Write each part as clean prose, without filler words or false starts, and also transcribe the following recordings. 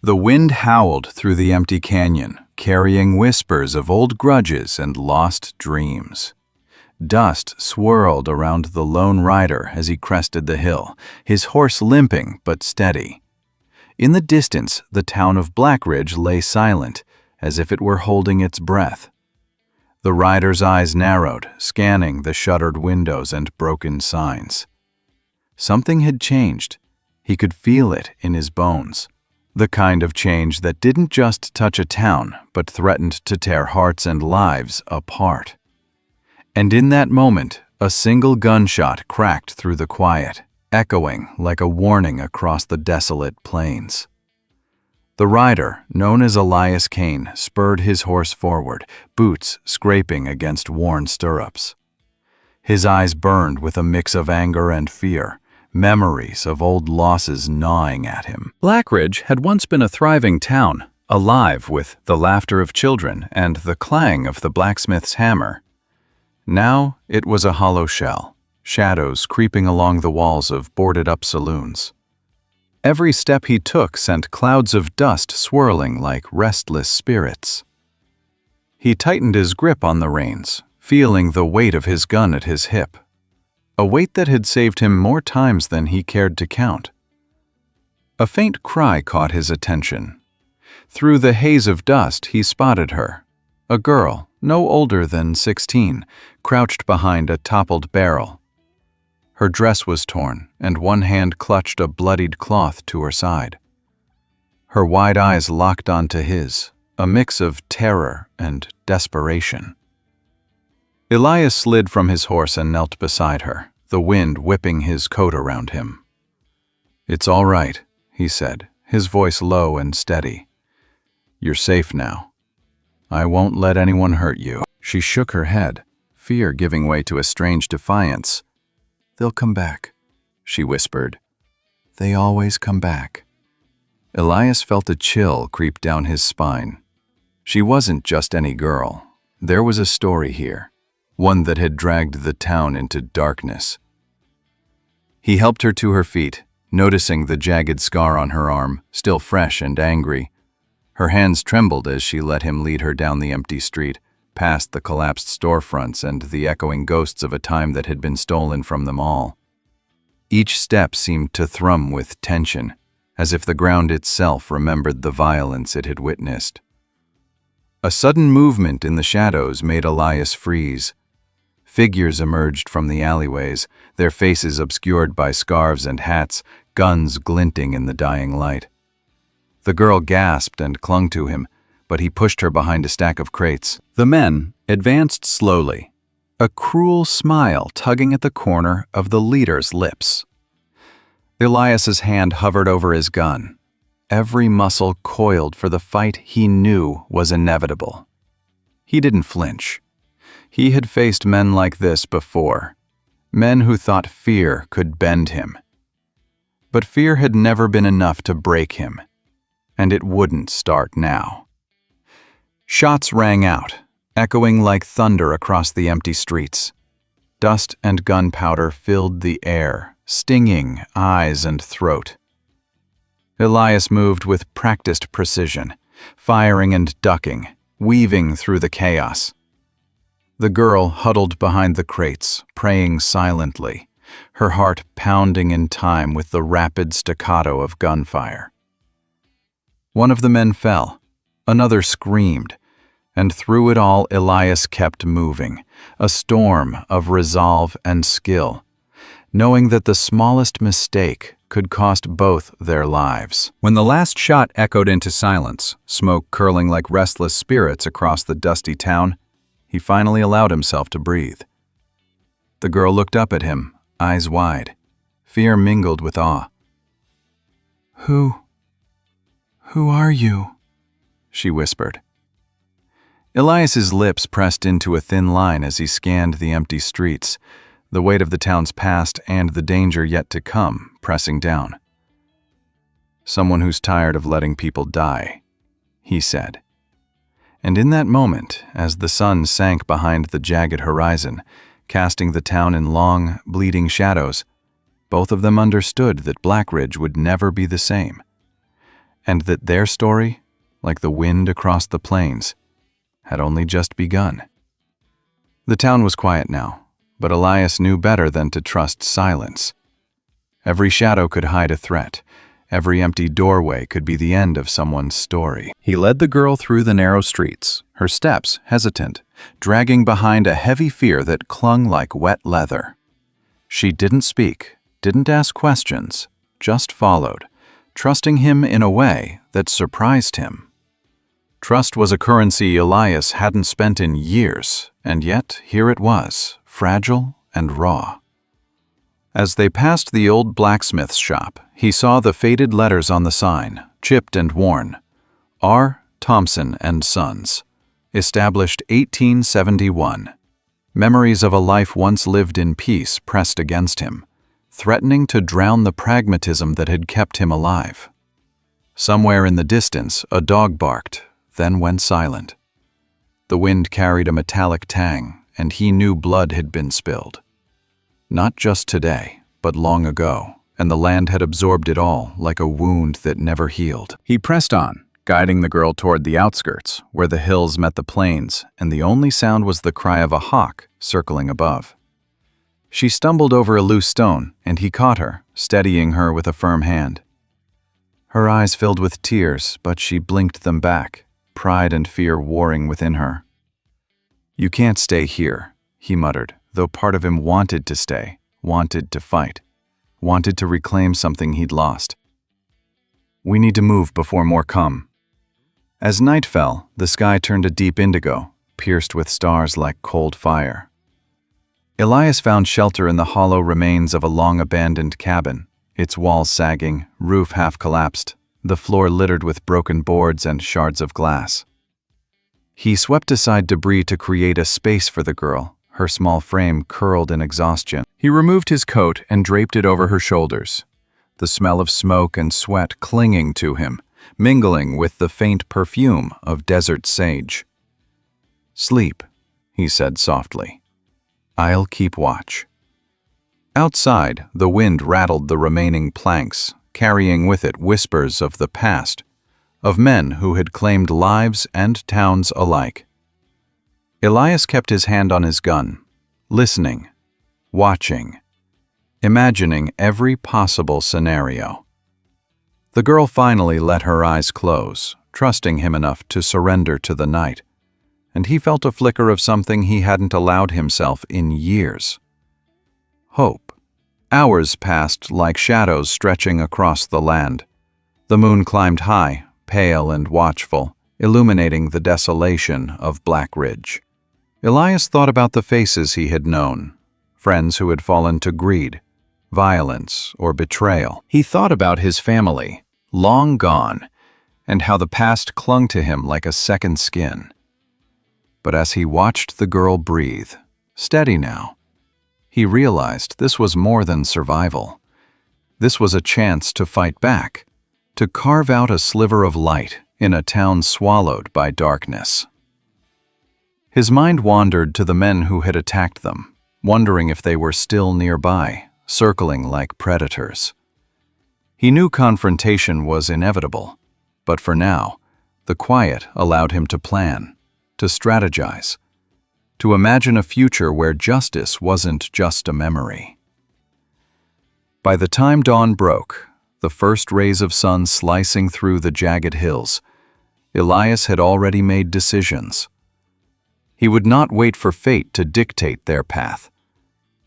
The wind howled through the empty canyon, carrying whispers of old grudges and lost dreams. Dust swirled around the lone rider as he crested the hill, his horse limping but steady. In the distance, the town of Blackridge lay silent, as if it were holding its breath. The rider's eyes narrowed, scanning the shuttered windows and broken signs. Something had changed. He could feel it in his bones. The kind of change that didn't just touch a town, but threatened to tear hearts and lives apart. And in that moment, a single gunshot cracked through the quiet, echoing like a warning across the desolate plains. The rider, known as Elias Kane, spurred his horse forward, boots scraping against worn stirrups. His eyes burned with a mix of anger and fear, memories of old losses gnawing at him. Blackridge had once been a thriving town, alive with the laughter of children and the clang of the blacksmith's hammer. Now it was a hollow shell, shadows creeping along the walls of boarded-up saloons. Every step he took sent clouds of dust swirling like restless spirits. He tightened his grip on the reins, feeling the weight of his gun at his hip, a weight that had saved him more times than he cared to count. A faint cry caught his attention. Through the haze of dust, he spotted her, a girl, no older than 16, crouched behind a toppled barrel. Her dress was torn, and one hand clutched a bloodied cloth to her side. Her wide eyes locked onto his, a mix of terror and desperation. Elias slid from his horse and knelt beside her, the wind whipping his coat around him. "It's all right," he said, his voice low and steady. "You're safe now. I won't let anyone hurt you." She shook her head, fear giving way to a strange defiance. "They'll come back," she whispered. "They always come back." Elias felt a chill creep down his spine. She wasn't just any girl. There was a story here, one that had dragged the town into darkness. He helped her to her feet, noticing the jagged scar on her arm, still fresh and angry. Her hands trembled as she let him lead her down the empty street, past the collapsed storefronts and the echoing ghosts of a time that had been stolen from them all. Each step seemed to thrum with tension, as if the ground itself remembered the violence it had witnessed. A sudden movement in the shadows made Elias freeze. Figures emerged from the alleyways, their faces obscured by scarves and hats, guns glinting in the dying light. The girl gasped and clung to him, but he pushed her behind a stack of crates. The men advanced slowly, a cruel smile tugging at the corner of the leader's lips. Elias's hand hovered over his gun, every muscle coiled for the fight he knew was inevitable. He didn't flinch. He had faced men like this before, men who thought fear could bend him. But fear had never been enough to break him, and it wouldn't start now. Shots rang out, echoing like thunder across the empty streets. Dust and gunpowder filled the air, stinging eyes and throat. Elias moved with practiced precision, firing and ducking, weaving through the chaos. The girl huddled behind the crates, praying silently, her heart pounding in time with the rapid staccato of gunfire. One of the men fell, another screamed, and through it all Elias kept moving, a storm of resolve and skill, knowing that the smallest mistake could cost both their lives. When the last shot echoed into silence, smoke curling like restless spirits across the dusty town, he finally allowed himself to breathe. The girl looked up at him, eyes wide, fear mingled with awe. Who are you?" she whispered. Elias's lips pressed into a thin line as he scanned the empty streets, the weight of the town's past and the danger yet to come pressing down. "Someone who's tired of letting people die," he said. And in that moment, as the sun sank behind the jagged horizon, casting the town in long, bleeding shadows, both of them understood that Blackridge would never be the same. and that their story, like the wind across the plains, had only just begun. The town was quiet now, but Elias knew better than to trust silence. Every shadow could hide a threat. Every empty doorway could be the end of someone's story. He led the girl through the narrow streets, her steps hesitant, dragging behind a heavy fear that clung like wet leather. She didn't speak, didn't ask questions, just followed, trusting him in a way that surprised him. Trust was a currency Elias hadn't spent in years, and yet here it was, fragile and raw. As they passed the old blacksmith's shop, he saw the faded letters on the sign, chipped and worn. R. Thompson and Sons. Established 1871. Memories of a life once lived in peace pressed against him, threatening to drown the pragmatism that had kept him alive. Somewhere in the distance, a dog barked, then went silent. The wind carried a metallic tang, and he knew blood had been spilled. Not just today, but long ago, and the land had absorbed it all like a wound that never healed. He pressed on, guiding the girl toward the outskirts, where the hills met the plains, and the only sound was the cry of a hawk circling above. She stumbled over a loose stone, and he caught her, steadying her with a firm hand. Her eyes filled with tears, but she blinked them back, pride and fear warring within her. "You can't stay here," he muttered, though part of him wanted to stay, wanted to fight, wanted to reclaim something he'd lost. "We need to move before more come." As night fell, the sky turned a deep indigo, pierced with stars like cold fire. Elias found shelter in the hollow remains of a long-abandoned cabin, its walls sagging, roof half-collapsed, the floor littered with broken boards and shards of glass. He swept aside debris to create a space for the girl, her small frame curled in exhaustion. He removed his coat and draped it over her shoulders, the smell of smoke and sweat clinging to him, mingling with the faint perfume of desert sage. "Sleep," he said softly. "I'll keep watch." Outside, the wind rattled the remaining planks, carrying with it whispers of the past, of men who had claimed lives and towns alike. Elias kept his hand on his gun, listening, watching, imagining every possible scenario. The girl finally let her eyes close, trusting him enough to surrender to the night, and he felt a flicker of something he hadn't allowed himself in years. Hope. Hours passed like shadows stretching across the land. The moon climbed high, pale and watchful, illuminating the desolation of Black Ridge. Elias thought about the faces he had known, friends who had fallen to greed, violence, or betrayal. He thought about his family, long gone, and how the past clung to him like a second skin. But as he watched the girl breathe, steady now, he realized this was more than survival. This was a chance to fight back, to carve out a sliver of light in a town swallowed by darkness. His mind wandered to the men who had attacked them, wondering if they were still nearby, circling like predators. He knew confrontation was inevitable, but for now, the quiet allowed him to plan, to strategize, to imagine a future where justice wasn't just a memory. By the time dawn broke, the first rays of sun slicing through the jagged hills, Elias had already made decisions. He would not wait for fate to dictate their path.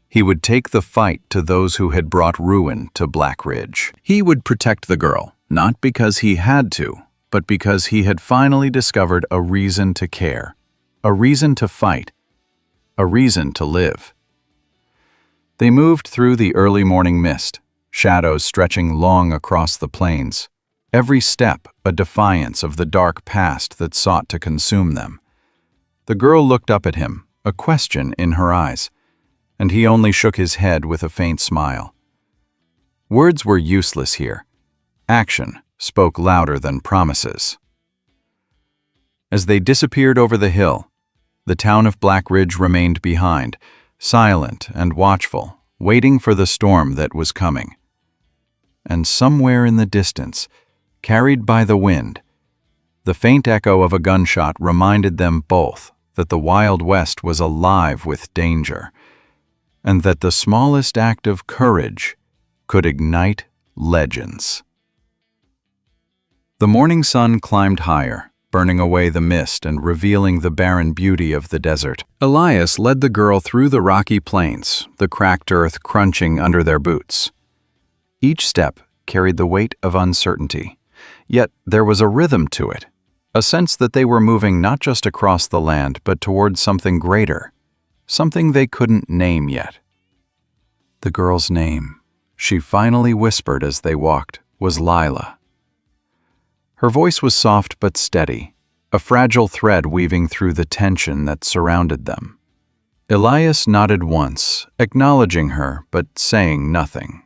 He would take the fight to those who had brought ruin to Black Ridge. He would protect the girl, not because he had to, but because he had finally discovered a reason to care, a reason to fight, a reason to live. They moved through the early morning mist, shadows stretching long across the plains, every step a defiance of the dark past that sought to consume them. The girl looked up at him, a question in her eyes, and he only shook his head with a faint smile. Words were useless here. Action spoke louder than promises. As they disappeared over the hill, the town of Black Ridge remained behind, silent and watchful, waiting for the storm that was coming. And somewhere in the distance, carried by the wind. The faint echo of a gunshot reminded them both that the Wild West was alive with danger, and that the smallest act of courage could ignite legends. The morning sun climbed higher, burning away the mist and revealing the barren beauty of the desert. Elias led the girl through the rocky plains, the cracked earth crunching under their boots. Each step carried the weight of uncertainty, yet there was a rhythm to it, a sense that they were moving not just across the land but towards something greater, something they couldn't name yet. The girl's name, she finally whispered as they walked, was Lila. Her voice was soft but steady, a fragile thread weaving through the tension that surrounded them. Elias nodded once, acknowledging her but saying nothing.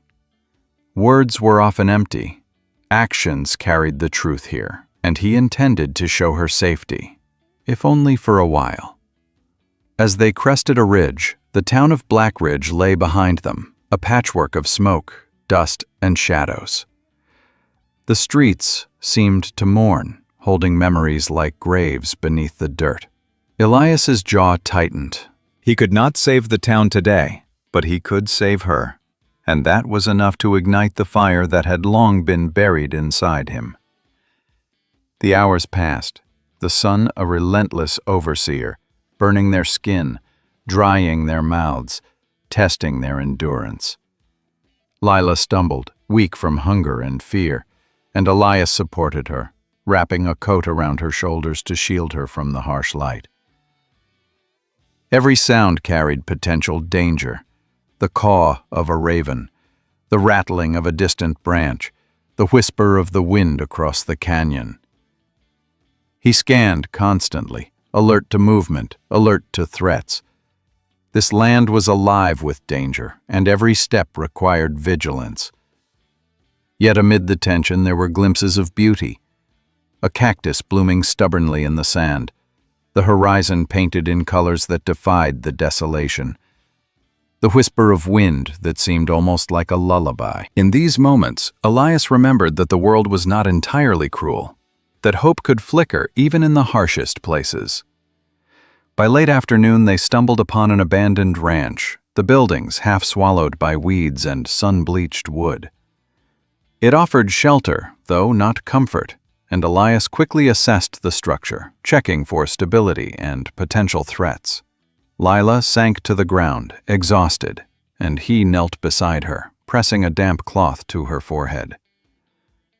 Words were often empty. Actions carried the truth here, and he intended to show her safety, if only for a while. As they crested a ridge, the town of Black Ridge lay behind them, a patchwork of smoke, dust, and shadows. The streets seemed to mourn, holding memories like graves beneath the dirt. Elias's jaw tightened. He could not save the town today, but he could save her, and that was enough to ignite the fire that had long been buried inside him. The hours passed, the sun a relentless overseer, burning their skin, drying their mouths, testing their endurance. Lila stumbled, weak from hunger and fear, and Elias supported her, wrapping a coat around her shoulders to shield her from the harsh light. Every sound carried potential danger: the caw of a raven, the rattling of a distant branch, the whisper of the wind across the canyon. He scanned constantly, alert to movement, alert to threats. This land was alive with danger, and every step required vigilance. Yet amid the tension there were glimpses of beauty. A cactus blooming stubbornly in the sand, the horizon painted in colors that defied the desolation, the whisper of wind that seemed almost like a lullaby. In these moments, Elias remembered that the world was not entirely cruel, that hope could flicker even in the harshest places. By late afternoon they stumbled upon an abandoned ranch, the buildings half swallowed by weeds and sun-bleached wood. It offered shelter, though not comfort, and Elias quickly assessed the structure, checking for stability and potential threats. Lila sank to the ground, exhausted, and he knelt beside her, pressing a damp cloth to her forehead.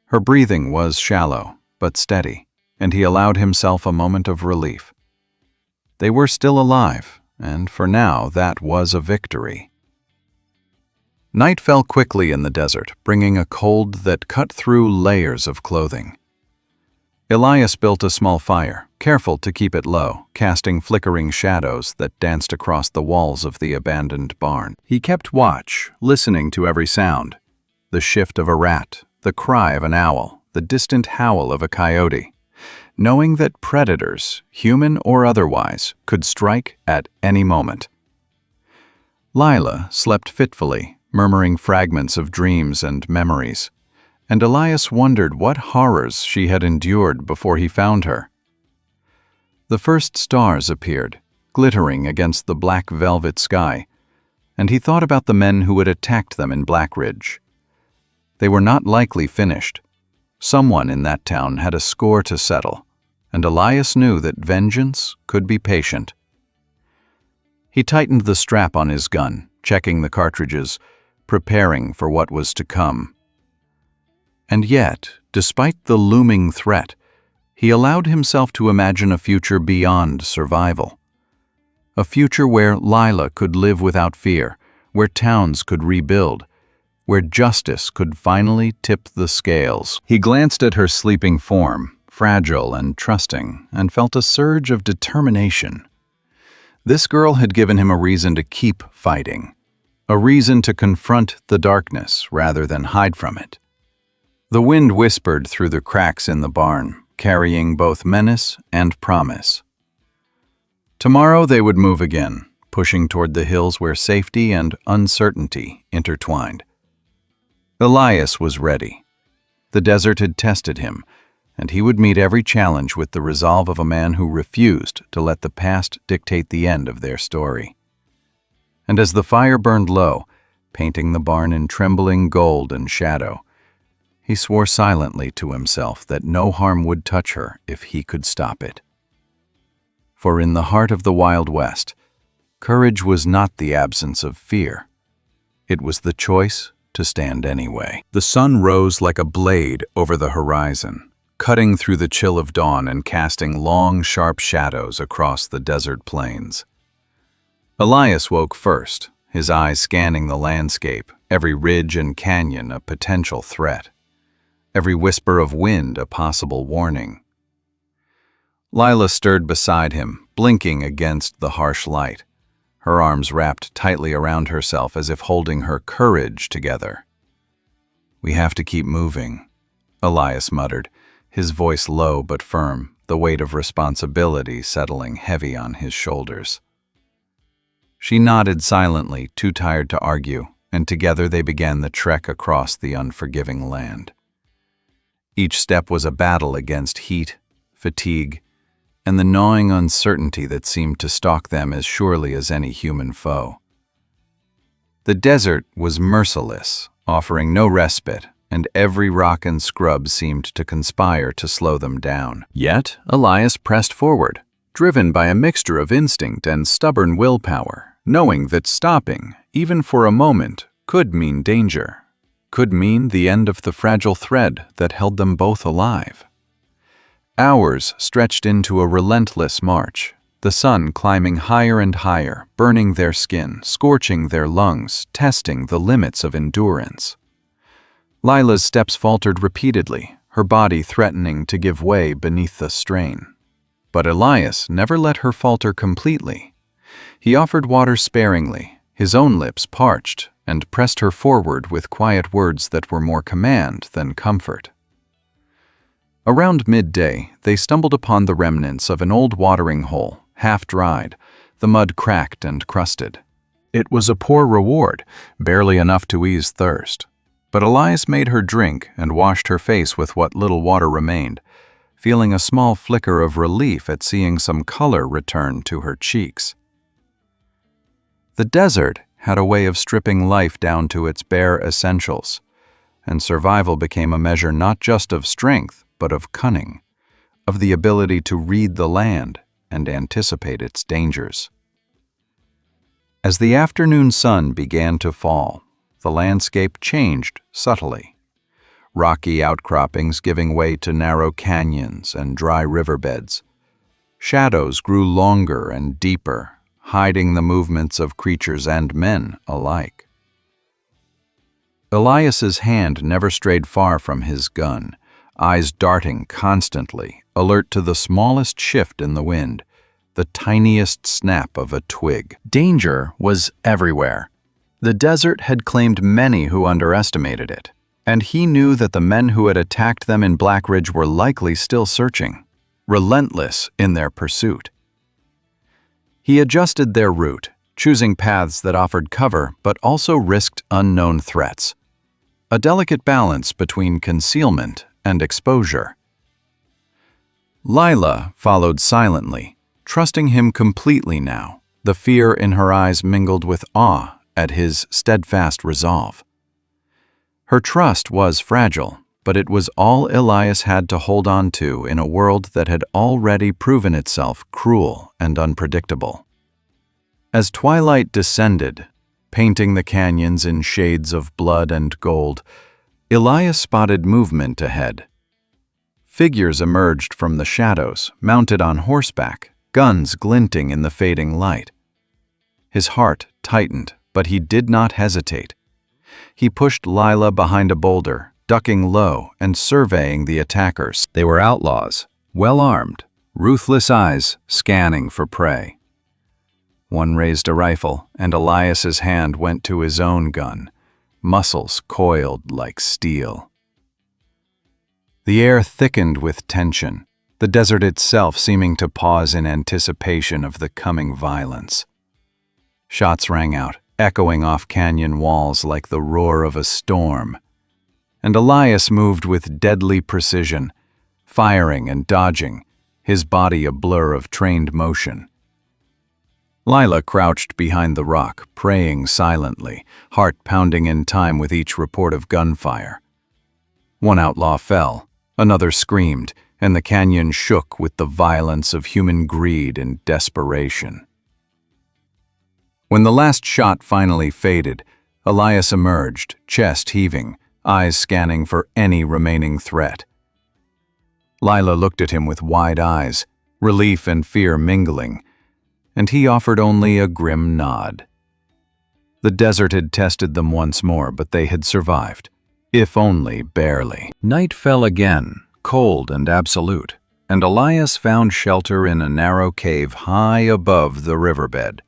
Her breathing was shallow, but steady, and he allowed himself a moment of relief. They were still alive, and for now that was a victory. Night fell quickly in the desert, bringing a cold that cut through layers of clothing. Elias built a small fire, careful to keep it low, casting flickering shadows that danced across the walls of the abandoned barn. He kept watch, listening to every sound: the shift of a rat, the cry of an owl, the distant howl of a coyote, knowing that predators, human or otherwise, could strike at any moment. Lila slept fitfully, murmuring fragments of dreams and memories, and Elias wondered what horrors she had endured before he found her. The first stars appeared, glittering against the black velvet sky, and he thought about the men who had attacked them in Black Ridge. They were not likely finished. Someone in that town had a score to settle, and Elias knew that vengeance could be patient. He tightened the strap on his gun, checking the cartridges, preparing for what was to come. And yet, despite the looming threat, he allowed himself to imagine a future beyond survival. A future where Lila could live without fear, where towns could rebuild, where justice could finally tip the scales. He glanced at her sleeping form, fragile and trusting, and felt a surge of determination. This girl had given him a reason to keep fighting, a reason to confront the darkness rather than hide from it. The wind whispered through the cracks in the barn, carrying both menace and promise. Tomorrow they would move again, pushing toward the hills where safety and uncertainty intertwined. Elias was ready. The desert had tested him, and he would meet every challenge with the resolve of a man who refused to let the past dictate the end of their story. And as the fire burned low, painting the barn in trembling gold and shadow, he swore silently to himself that no harm would touch her if he could stop it. For in the heart of the Wild West, courage was not the absence of fear. It was the choice to stand anyway. The sun rose like a blade over the horizon, cutting through the chill of dawn and casting long, sharp shadows across the desert plains. Elias woke first, his eyes scanning the landscape, every ridge and canyon a potential threat, every whisper of wind a possible warning. Lila stirred beside him, blinking against the harsh light, her arms wrapped tightly around herself as if holding her courage together. "We have to keep moving," Elias muttered, his voice low but firm, the weight of responsibility settling heavy on his shoulders. She nodded silently, too tired to argue, and together they began the trek across the unforgiving land. Each step was a battle against heat, fatigue, and the gnawing uncertainty that seemed to stalk them as surely as any human foe. The desert was merciless, offering no respite, and every rock and scrub seemed to conspire to slow them down. Yet Elias pressed forward, driven by a mixture of instinct and stubborn willpower, knowing that stopping, even for a moment, could mean danger, could mean the end of the fragile thread that held them both alive. Hours stretched into a relentless march, the sun climbing higher and higher, burning their skin, scorching their lungs, testing the limits of endurance. Lila's steps faltered repeatedly, her body threatening to give way beneath the strain. But Elias never let her falter completely. He offered water sparingly, his own lips parched, and pressed her forward with quiet words that were more command than comfort. Around midday, they stumbled upon the remnants of an old watering hole, half-dried, the mud cracked and crusted. It was a poor reward, barely enough to ease thirst. But Elias made her drink and washed her face with what little water remained, feeling a small flicker of relief at seeing some color return to her cheeks. The desert had a way of stripping life down to its bare essentials, and survival became a measure not just of strength, but of cunning, of the ability to read the land and anticipate its dangers. As the afternoon sun began to fall, the landscape changed subtly, rocky outcroppings giving way to narrow canyons and dry riverbeds. Shadows grew longer and deeper, hiding the movements of creatures and men alike. Elias's hand never strayed far from his gun, eyes darting constantly, alert to the smallest shift in the wind, the tiniest snap of a twig. Danger was everywhere. The desert had claimed many who underestimated it, and he knew that the men who had attacked them in Black Ridge were likely still searching, relentless in their pursuit. He adjusted their route, choosing paths that offered cover but also risked unknown threats, a delicate balance between concealment and exposure. Lila followed silently, trusting him completely now, the fear in her eyes mingled with awe at his steadfast resolve. Her trust was fragile, but it was all Elias had to hold on to in a world that had already proven itself cruel and unpredictable. As twilight descended, painting the canyons in shades of blood and gold, Elias spotted movement ahead. Figures emerged from the shadows, mounted on horseback, guns glinting in the fading light. His heart tightened, but he did not hesitate. He pushed Lila behind a boulder, ducking low and surveying the attackers. They were outlaws, well-armed, ruthless eyes scanning for prey. One raised a rifle, and Elias's hand went to his own gun, muscles coiled like steel. The air thickened with tension, the desert itself seeming to pause in anticipation of the coming violence. Shots rang out, echoing off canyon walls like the roar of a storm. and Elias moved with deadly precision, firing and dodging, his body a blur of trained motion. Lila crouched behind the rock, praying silently, heart pounding in time with each report of gunfire. One outlaw fell, another screamed, and the canyon shook with the violence of human greed and desperation. When the last shot finally faded, Elias emerged, chest heaving, eyes scanning for any remaining threat. Lila looked at him with wide eyes, relief and fear mingling, and he offered only a grim nod. The desert had tested them once more, but they had survived, if only barely. Night fell again, cold and absolute, and Elias found shelter in a narrow cave high above the riverbed.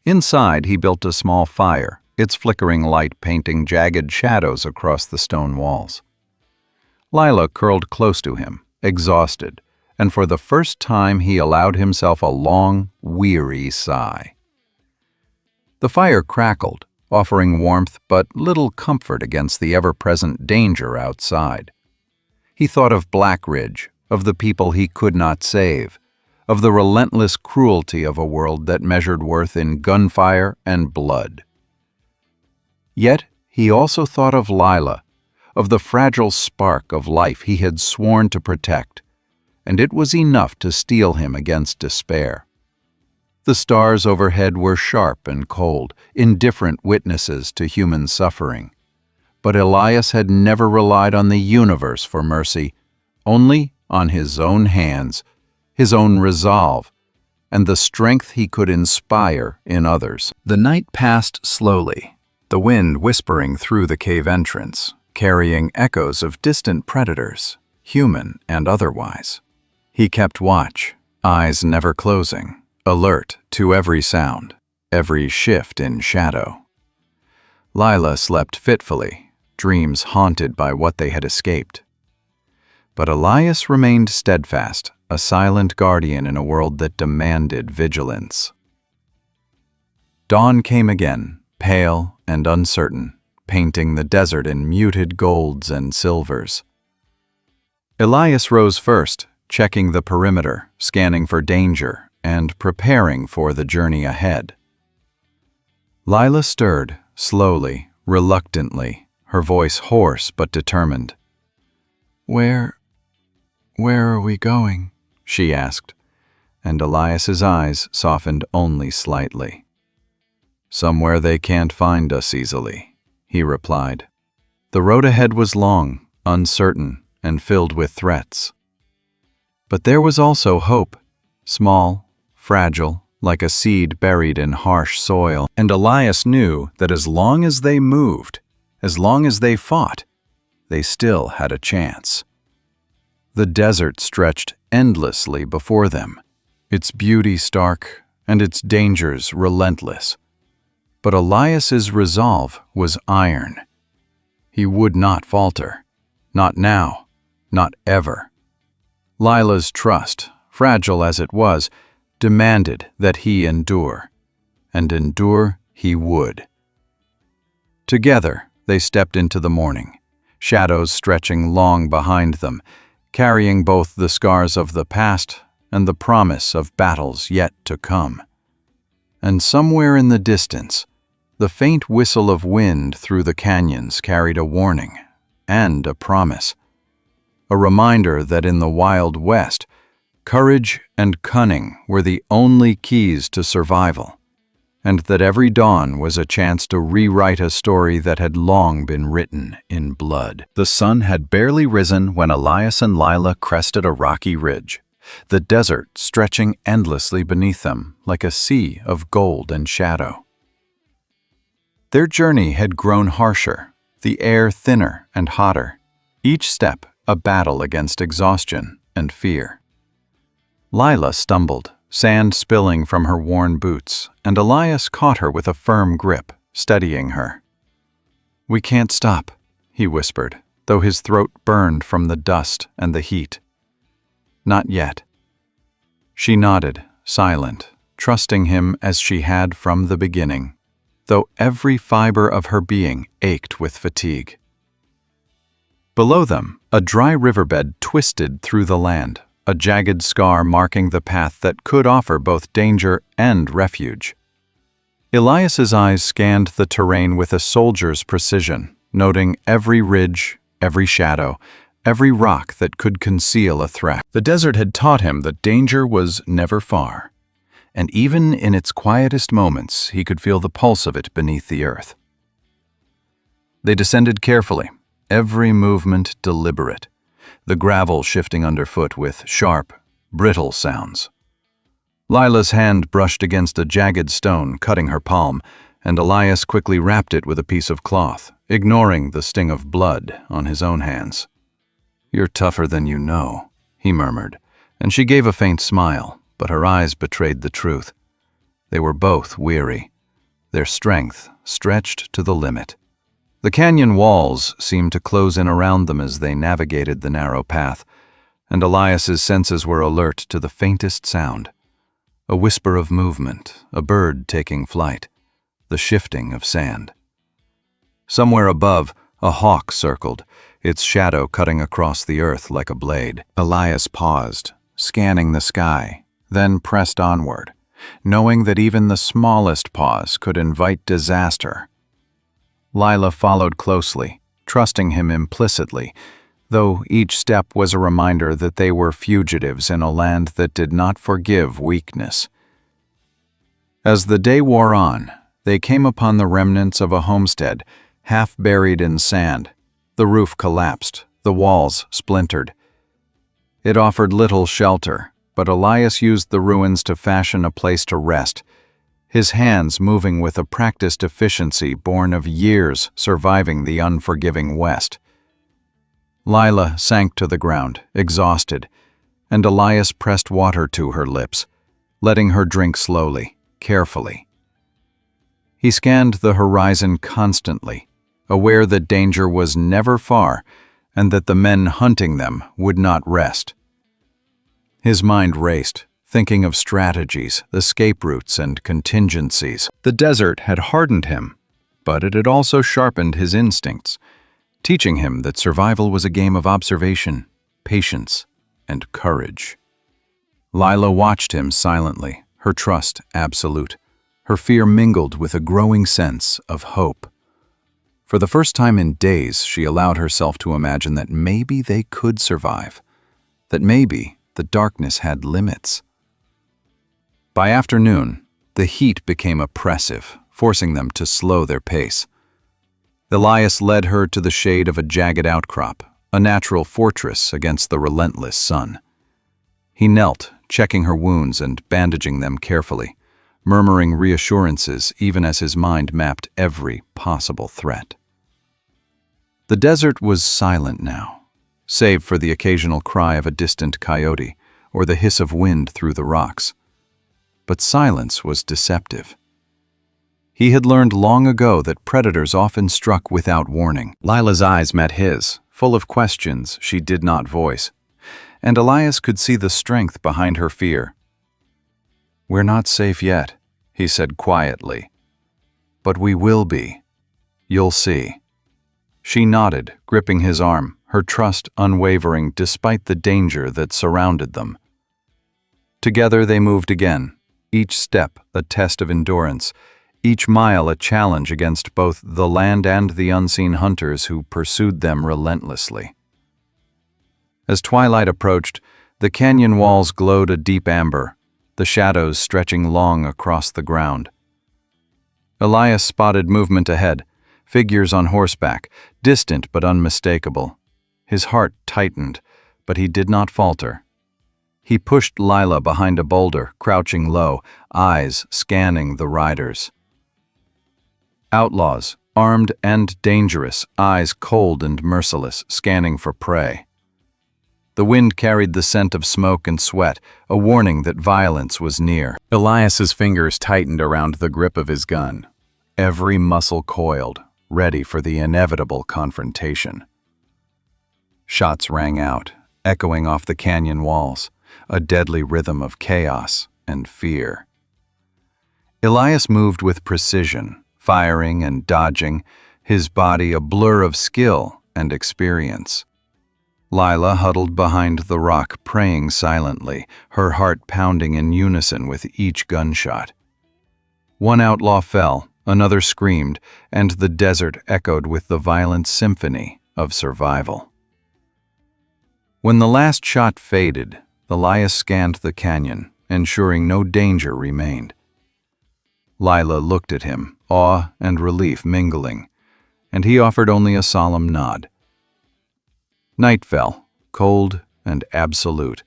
Inside, he built a small fire, its flickering light painting jagged shadows across the stone walls. Lila curled close to him, exhausted, and for the first time he allowed himself a long, weary sigh. The fire crackled, offering warmth but little comfort against the ever-present danger outside. He thought of Black Ridge, of the people he could not save, of the relentless cruelty of a world that measured worth in gunfire and blood. Yet he also thought of Lila, of the fragile spark of life he had sworn to protect, and it was enough to steel him against despair. The stars overhead were sharp and cold, indifferent witnesses to human suffering. But Elias had never relied on the universe for mercy, only on his own hands, his own resolve, and the strength he could inspire in others. The night passed slowly, the wind whispering through the cave entrance, carrying echoes of distant predators, human and otherwise. He kept watch, eyes never closing, alert to every sound, every shift in shadow. Lila slept fitfully, dreams haunted by what they had escaped. But Elias remained steadfast, a silent guardian in a world that demanded vigilance. Dawn came again, pale and uncertain, painting the desert in muted golds and silvers. Elias rose first, checking the perimeter, scanning for danger, and preparing for the journey ahead. Lila stirred, slowly, reluctantly, her voice hoarse but determined. Where are we going?" she asked, and Elias's eyes softened only slightly. "Somewhere they can't find us easily," he replied. The road ahead was long, uncertain, and filled with threats. But there was also hope, small, fragile, like a seed buried in harsh soil, and Elias knew that as long as they moved, as long as they fought, they still had a chance. The desert stretched endlessly before them, its beauty stark and its dangers relentless. But Elias's resolve was iron. He would not falter, not now, not ever. Lila's trust, fragile as it was, demanded that he endure, and endure he would. Together they stepped into the morning, shadows stretching long behind them, carrying both the scars of the past and the promise of battles yet to come. And somewhere in the distance, the faint whistle of wind through the canyons carried a warning and a promise, a reminder that in the Wild West, courage and cunning were the only keys to survival, and that every dawn was a chance to rewrite a story that had long been written in blood. The sun had barely risen when Elias and Lila crested a rocky ridge, the desert stretching endlessly beneath them like a sea of gold and shadow. Their journey had grown harsher, the air thinner and hotter, each step a battle against exhaustion and fear. Lila stumbled, sand spilling from her worn boots, and Elias caught her with a firm grip, steadying her. "We can't stop," he whispered, though his throat burned from the dust and the heat. "Not yet." She nodded, silent, trusting him as she had from the beginning, though every fiber of her being ached with fatigue. Below them, a dry riverbed twisted through the land, a jagged scar marking the path that could offer both danger and refuge. Elias's eyes scanned the terrain with a soldier's precision, noting every ridge, every shadow, every rock that could conceal a threat. The desert had taught him that danger was never far, and even in its quietest moments he could feel the pulse of it beneath the earth. They descended carefully, every movement deliberate, the gravel shifting underfoot with sharp, brittle sounds. Lila's hand brushed against a jagged stone, cutting her palm, and Elias quickly wrapped it with a piece of cloth, ignoring the sting of blood on his own hands. "You're tougher than you know," he murmured, and she gave a faint smile, but her eyes betrayed the truth. They were both weary, their strength stretched to the limit. The canyon walls seemed to close in around them as they navigated the narrow path, and Elias's senses were alert to the faintest sound. A whisper of movement, a bird taking flight, the shifting of sand. Somewhere above, a hawk circled, its shadow cutting across the earth like a blade. Elias paused, scanning the sky, then pressed onward, knowing that even the smallest pause could invite disaster. Lila followed closely, trusting him implicitly, though each step was a reminder that they were fugitives in a land that did not forgive weakness. As the day wore on, they came upon the remnants of a homestead, half buried in sand. The roof collapsed, the walls splintered. It offered little shelter, but Elias used the ruins to fashion a place to rest, his hands moving with a practiced efficiency born of years surviving the unforgiving West. Lila sank to the ground, exhausted, and Elias pressed water to her lips, letting her drink slowly, carefully. He scanned the horizon constantly, aware that danger was never far and that the men hunting them would not rest. His mind raced, thinking of strategies, escape routes, and contingencies. The desert had hardened him, but it had also sharpened his instincts, teaching him that survival was a game of observation, patience, and courage. Lila watched him silently, her trust absolute, her fear mingled with a growing sense of hope. For the first time in days, she allowed herself to imagine that maybe they could survive, that maybe the darkness had limits. By afternoon, the heat became oppressive, forcing them to slow their pace. Elias led her to the shade of a jagged outcrop, a natural fortress against the relentless sun. He knelt, checking her wounds and bandaging them carefully, murmuring reassurances even as his mind mapped every possible threat. The desert was silent now, save for the occasional cry of a distant coyote or the hiss of wind through the rocks. But silence was deceptive. He had learned long ago that predators often struck without warning. Lila's eyes met his, full of questions she did not voice, and Elias could see the strength behind her fear. "We're not safe yet," he said quietly. "But we will be. You'll see." She nodded, gripping his arm, her trust unwavering despite the danger that surrounded them. Together they moved again, each step a test of endurance, each mile a challenge against both the land and the unseen hunters who pursued them relentlessly. As twilight approached, the canyon walls glowed a deep amber, the shadows stretching long across the ground. Elias spotted movement ahead, figures on horseback, distant but unmistakable. His heart tightened, but he did not falter. He pushed Lila behind a boulder, crouching low, eyes scanning the riders. Outlaws, armed and dangerous, eyes cold and merciless, scanning for prey. The wind carried the scent of smoke and sweat, a warning that violence was near. Elias's fingers tightened around the grip of his gun, every muscle coiled, ready for the inevitable confrontation. Shots rang out, echoing off the canyon walls, a deadly rhythm of chaos and fear. Elias moved with precision, firing and dodging, his body a blur of skill and experience. Lila huddled behind the rock, praying silently, her heart pounding in unison with each gunshot. One outlaw fell, another screamed, and the desert echoed with the violent symphony of survival. When the last shot faded, Elias scanned the canyon, ensuring no danger remained. Lila looked at him, awe and relief mingling, and he offered only a solemn nod. Night fell, cold and absolute,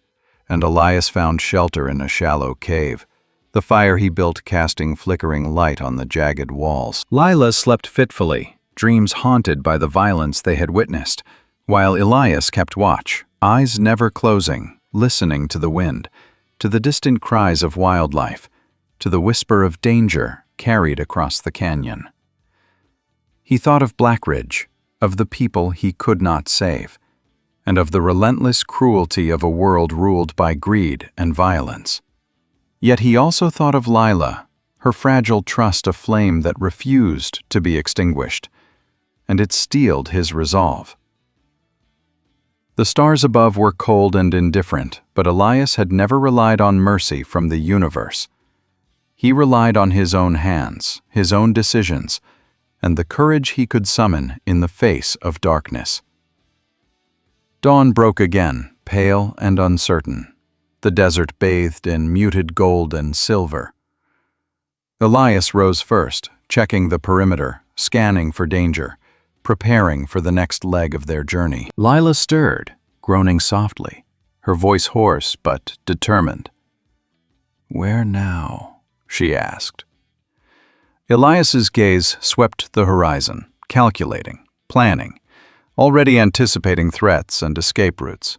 and Elias found shelter in a shallow cave, the fire he built casting flickering light on the jagged walls. Lila slept fitfully, dreams haunted by the violence they had witnessed, while Elias kept watch, eyes never closing, listening to the wind, to the distant cries of wildlife, to the whisper of danger carried across the canyon. He thought of Blackridge, of the people he could not save, and of the relentless cruelty of a world ruled by greed and violence. Yet he also thought of Lila, her fragile trust a flame that refused to be extinguished, and it steeled his resolve. The stars above were cold and indifferent, but Elias had never relied on mercy from the universe. He relied on his own hands, his own decisions, and the courage he could summon in the face of darkness. Dawn broke again, pale and uncertain, the desert bathed in muted gold and silver. Elias rose first, checking the perimeter, scanning for danger, preparing for the next leg of their journey. Lila stirred, groaning softly, her voice hoarse but determined. "Where now?" she asked. Elias's gaze swept the horizon, calculating, planning, already anticipating threats and escape routes.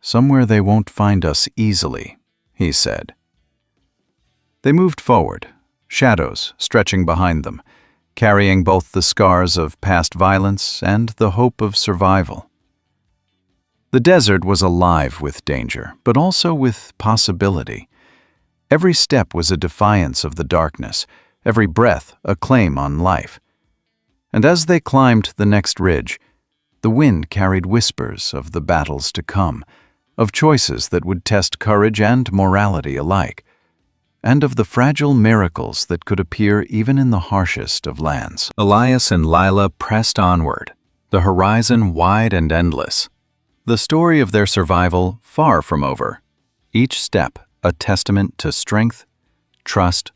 "Somewhere they won't find us easily," he said. They moved forward, shadows stretching behind them, carrying both the scars of past violence and the hope of survival. The desert was alive with danger, but also with possibility. Every step was a defiance of the darkness, every breath a claim on life. And as they climbed the next ridge, the wind carried whispers of the battles to come, of choices that would test courage and morality alike, and of the fragile miracles that could appear even in the harshest of lands. Elias and Lila pressed onward, the horizon wide and endless, the story of their survival far from over, each step a testament to strength, trust,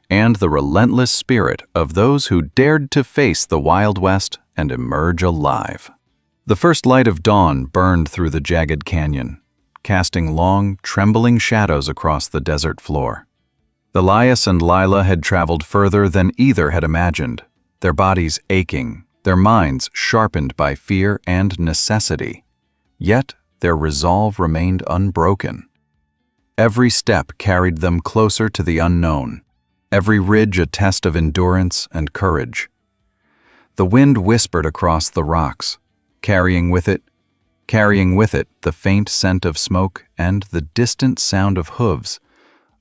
and the relentless spirit of those who dared to face the Wild West and emerge alive. The first light of dawn burned through the jagged canyon, casting long, trembling shadows across the desert floor. Elias and Lila had traveled further than either had imagined, their bodies aching, their minds sharpened by fear and necessity. Yet their resolve remained unbroken. Every step carried them closer to the unknown, every ridge a test of endurance and courage. The wind whispered across the rocks, carrying with it the faint scent of smoke and the distant sound of hooves,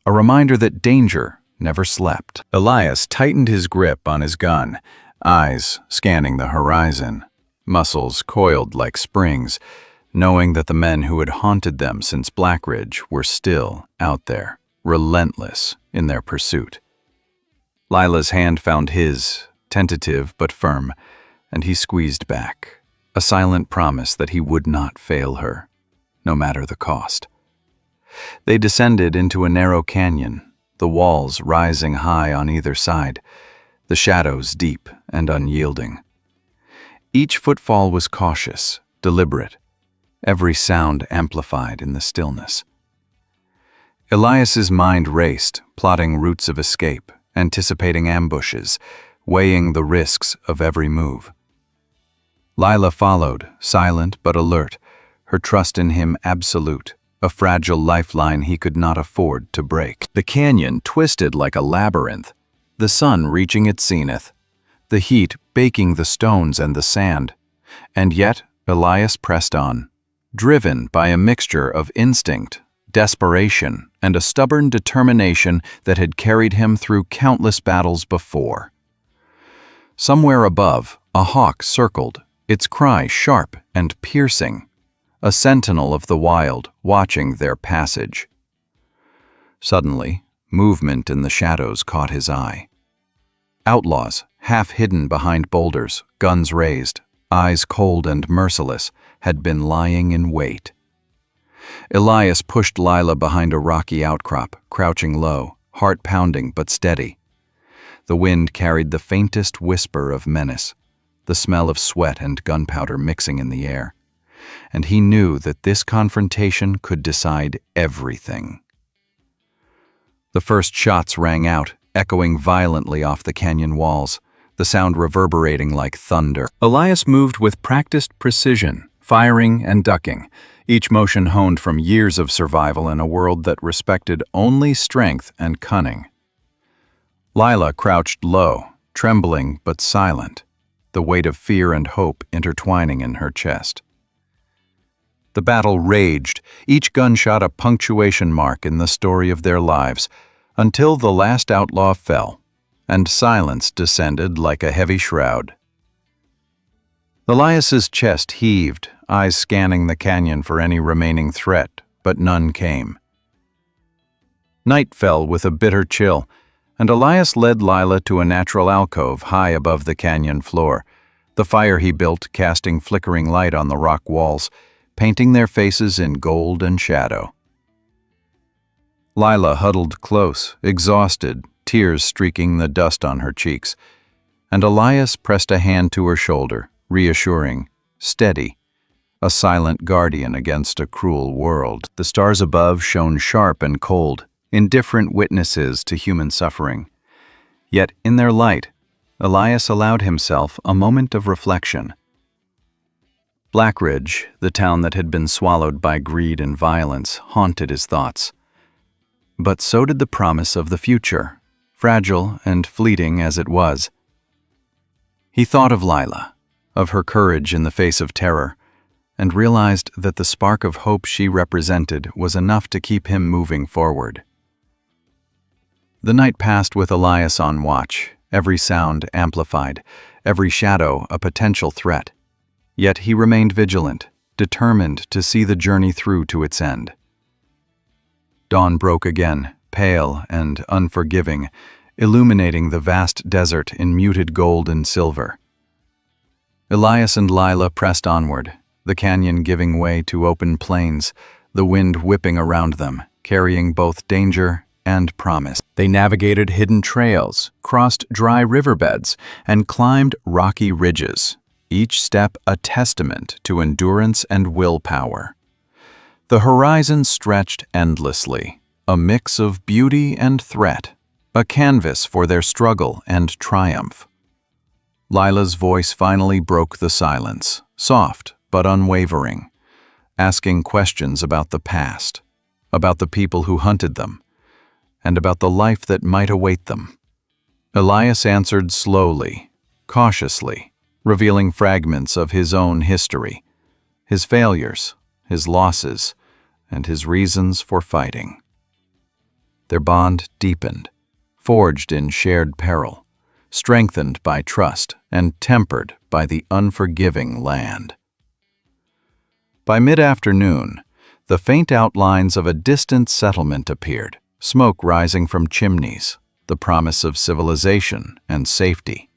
a reminder that danger never slept. Elias tightened his grip on his gun, eyes scanning the horizon, muscles coiled like springs, knowing that the men who had haunted them since Blackridge were still out there, relentless in their pursuit. Lila's hand found his, tentative but firm, and he squeezed back, a silent promise that he would not fail her, no matter the cost. They descended into a narrow canyon, the walls rising high on either side, the shadows deep and unyielding. Each footfall was cautious, deliberate, every sound amplified in the stillness. Elias's mind raced, plotting routes of escape, anticipating ambushes, weighing the risks of every move. Lila followed, silent but alert, her trust in him absolute, a fragile lifeline he could not afford to break. The canyon twisted like a labyrinth, the sun reaching its zenith, the heat baking the stones and the sand. And yet Elias pressed on, driven by a mixture of instinct, desperation, and a stubborn determination that had carried him through countless battles before. Somewhere above, a hawk circled, its cry sharp and piercing, a sentinel of the wild watching their passage. Suddenly, movement in the shadows caught his eye. Outlaws, half hidden behind boulders, guns raised, eyes cold and merciless, had been lying in wait. Elias pushed Lila behind a rocky outcrop, crouching low, heart pounding but steady. The wind carried the faintest whisper of menace, the smell of sweat and gunpowder mixing in the air, and he knew that this confrontation could decide everything. The first shots rang out, echoing violently off the canyon walls, the sound reverberating like thunder. Elias moved with practiced precision, firing and ducking, each motion honed from years of survival in a world that respected only strength and cunning. Lila crouched low, trembling but silent, the weight of fear and hope intertwining in her chest. The battle raged, each gunshot a punctuation mark in the story of their lives, until the last outlaw fell, and silence descended like a heavy shroud. Elias's chest heaved, eyes scanning the canyon for any remaining threat, but none came. Night fell with a bitter chill, and Elias led Lila to a natural alcove high above the canyon floor, the fire he built casting flickering light on the rock walls, painting their faces in gold and shadow. Lila huddled close, exhausted, tears streaking the dust on her cheeks, and Elias pressed a hand to her shoulder, reassuring, steady, a silent guardian against a cruel world. The stars above shone sharp and cold, indifferent witnesses to human suffering. Yet in their light, Elias allowed himself a moment of reflection. Blackridge, the town that had been swallowed by greed and violence, haunted his thoughts. But so did the promise of the future, fragile and fleeting as it was. He thought of Lila, of her courage in the face of terror, and realized that the spark of hope she represented was enough to keep him moving forward. The night passed with Elias on watch, every sound amplified, every shadow a potential threat. Yet he remained vigilant, determined to see the journey through to its end. Dawn broke again, pale and unforgiving, illuminating the vast desert in muted gold and silver. Elias and Lila pressed onward, the canyon giving way to open plains, the wind whipping around them, carrying both danger and promise. They navigated hidden trails, crossed dry riverbeds, and climbed rocky ridges, each step a testament to endurance and willpower. The horizon stretched endlessly, a mix of beauty and threat, a canvas for their struggle and triumph. Lila's voice finally broke the silence, soft but unwavering, asking questions about the past, about the people who hunted them, and about the life that might await them. Elias answered slowly, cautiously, revealing fragments of his own history, his failures, his losses, and his reasons for fighting. Their bond deepened, forged in shared peril, strengthened by trust and tempered by the unforgiving land. By mid-afternoon, the faint outlines of a distant settlement appeared, smoke rising from chimneys, the promise of civilization and safety.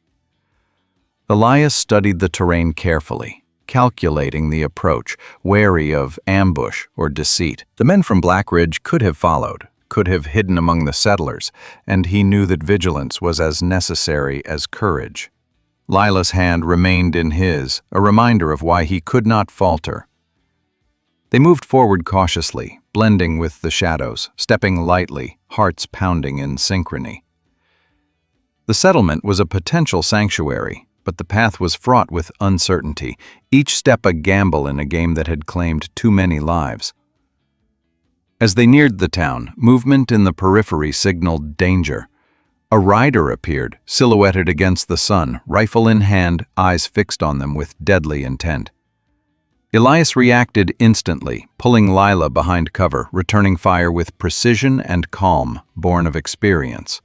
Elias studied the terrain carefully, calculating the approach, wary of ambush or deceit. The men from Blackridge could have followed, could have hidden among the settlers, and he knew that vigilance was as necessary as courage. Lila's hand remained in his, a reminder of why he could not falter. They moved forward cautiously, blending with the shadows, stepping lightly, hearts pounding in synchrony. The settlement was a potential sanctuary, but the path was fraught with uncertainty, each step a gamble in a game that had claimed too many lives. As they neared the town, movement in the periphery signaled danger. A rider appeared, silhouetted against the sun, rifle in hand, eyes fixed on them with deadly intent. Elias reacted instantly, pulling Lila behind cover, returning fire with precision and calm, born of experience.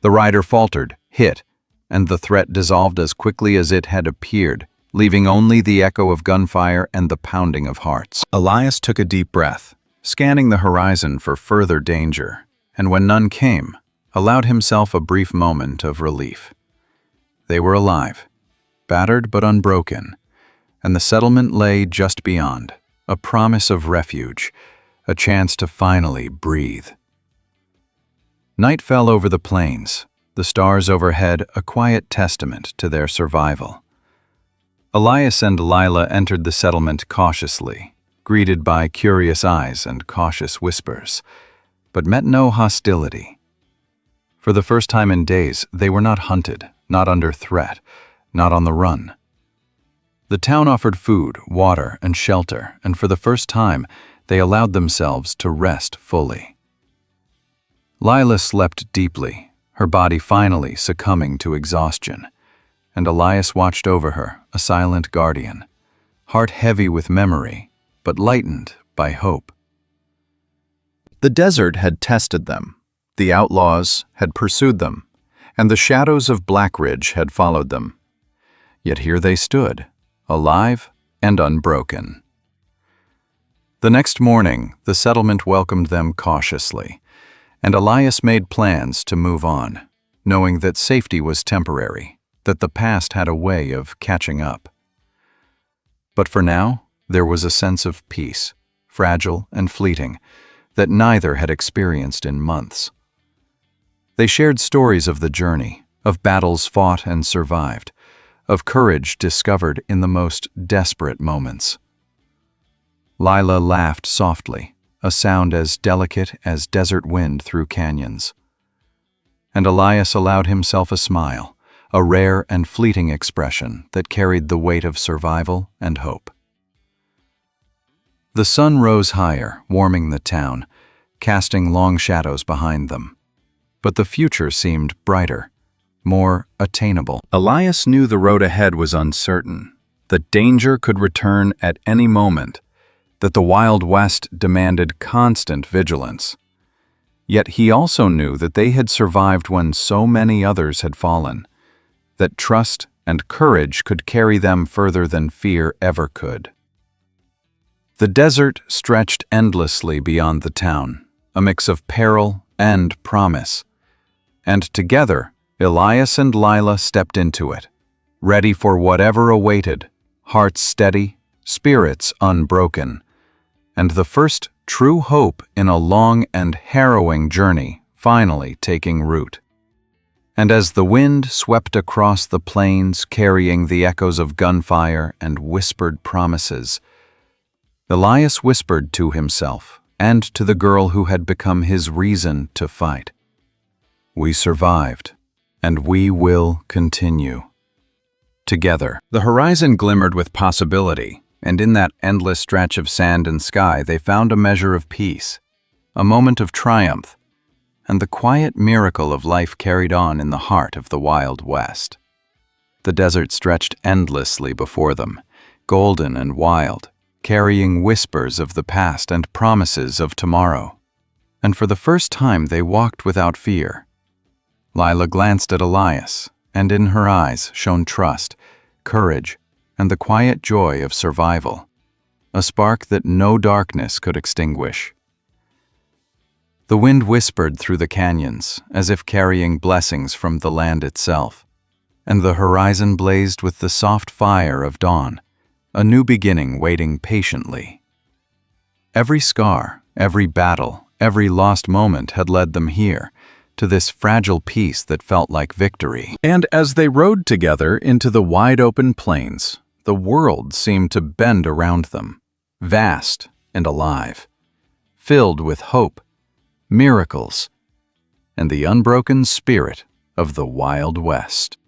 The rider faltered, hit, and the threat dissolved as quickly as it had appeared, leaving only the echo of gunfire and the pounding of hearts. Elias took a deep breath, scanning the horizon for further danger, and when none came, allowed himself a brief moment of relief. They were alive, battered but unbroken, and the settlement lay just beyond, a promise of refuge, a chance to finally breathe. Night fell over the plains, the stars overhead a quiet testament to their survival. Elias and Lila entered the settlement cautiously, greeted by curious eyes and cautious whispers, but met no hostility. For the first time in days, they were not hunted, not under threat, not on the run. The town offered food, water, and shelter, and for the first time, they allowed themselves to rest fully. Lila slept deeply, her body finally succumbing to exhaustion, and Elias watched over her, a silent guardian, heart heavy with memory, but lightened by hope. The desert had tested them, the outlaws had pursued them, and the shadows of Black Ridge had followed them. Yet here they stood, alive and unbroken. The next morning, the settlement welcomed them cautiously, and Elias made plans to move on, knowing that safety was temporary, that the past had a way of catching up. But for now, there was a sense of peace, fragile and fleeting, that neither had experienced in months. They shared stories of the journey, of battles fought and survived, of courage discovered in the most desperate moments. Lila laughed softly, a sound as delicate as desert wind through canyons. And Elias allowed himself a smile, a rare and fleeting expression that carried the weight of survival and hope. The sun rose higher, warming the town, casting long shadows behind them. But the future seemed brighter, more attainable. Elias knew the road ahead was uncertain, that danger could return at any moment, that the Wild West demanded constant vigilance. Yet he also knew that they had survived when so many others had fallen, that trust and courage could carry them further than fear ever could. The desert stretched endlessly beyond the town, a mix of peril and promise. And together, Elias and Lila stepped into it, ready for whatever awaited, hearts steady, spirits unbroken, and the first true hope in a long and harrowing journey finally taking root. And as the wind swept across the plains carrying the echoes of gunfire and whispered promises, Elias whispered to himself and to the girl who had become his reason to fight. We survived, and we will continue. Together, the horizon glimmered with possibility, and in that endless stretch of sand and sky they found a measure of peace, a moment of triumph, and the quiet miracle of life carried on in the heart of the Wild West. The desert stretched endlessly before them, golden and wild, carrying whispers of the past and promises of tomorrow. And for the first time they walked without fear. Lila glanced at Elias, and in her eyes shone trust, courage, and the quiet joy of survival, a spark that no darkness could extinguish. The wind whispered through the canyons, as if carrying blessings from the land itself, and the horizon blazed with the soft fire of dawn, a new beginning waiting patiently. Every scar, every battle, every lost moment had led them here, to this fragile peace that felt like victory. And as they rode together into the wide-open plains, the world seemed to bend around them, vast and alive, filled with hope, miracles, and the unbroken spirit of the Wild West.